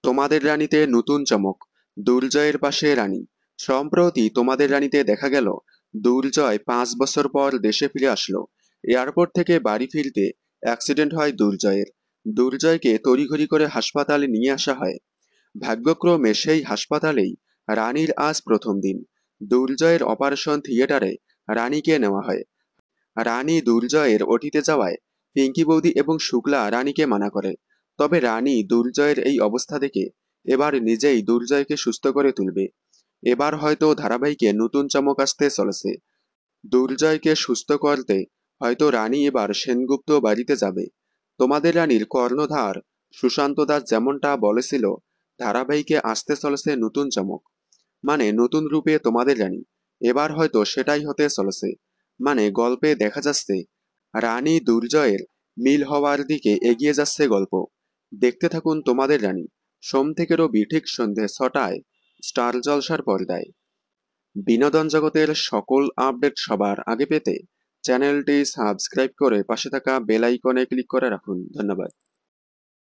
তোমাদের রানীতে নতুন চমক, দুর্জয়ের পাশে রানী। সম্প্রতি তোমাদের রানীতে দেখা গেল দুর্জয় 5 বছর পর দেশে ফিরে আসলো। এয়ারপোর্ট থেকে বাড়ি ফিরতে অ্যাক্সিডেন্ট হয় দুর্জয়ের। দুর্জয়কে তড়িঘড়ি করে হাসপাতালে নিয়ে আসা হয়। ভাগ্যক্রমে সেই হাসপাতালেই রানীর আজ প্রথম দিন। দুর্জয়ের অপারেশন থিয়েটারে রানীকে নেওয়া হয়। রানী দুর্জয়ের ওটিতে যাওয়ায় পিঙ্কি বৌদি এবং শুক্লা রানীকে মানা করে। তবে রানী দুর্জয়ের এই অবস্থা দেখে এবার নিজেই দুর্জয়কে সুস্থ করে তুলবে। এবার হয়তো ধারাবাহিকে নতুন চমক আসতে চলেছে। দুর্জয়কে সুস্থ করতে হয়তো রানী এবার সেনগুপ্ত বাড়িতে যাবে। তোমাদের রানীর কর্ণধার সুশান্ত দাস যেমনটা বলেছিল, ধারাবাহিকে আসতে চলেছে নতুন চমক, মানে নতুন রূপে তোমাদের রানী। এবার হয়তো সেটাই হতে চলেছে। মানে গল্পে দেখা যাচ্ছে রানী দুর্জয়ের মিল হওয়ার দিকে এগিয়ে যাচ্ছে গল্প। দেখতে থাকুন তোমাদের রানী, সোম থেকে রবি ঠিক সন্ধে 6টায় স্টার জলসার পর্দায়। বিনোদন জগতের সকল আপডেট সবার আগে পেতে চ্যানেলটি সাবস্ক্রাইব করে পাশে থাকা বেল আইকনে ক্লিক করে রাখুন। ধন্যবাদ।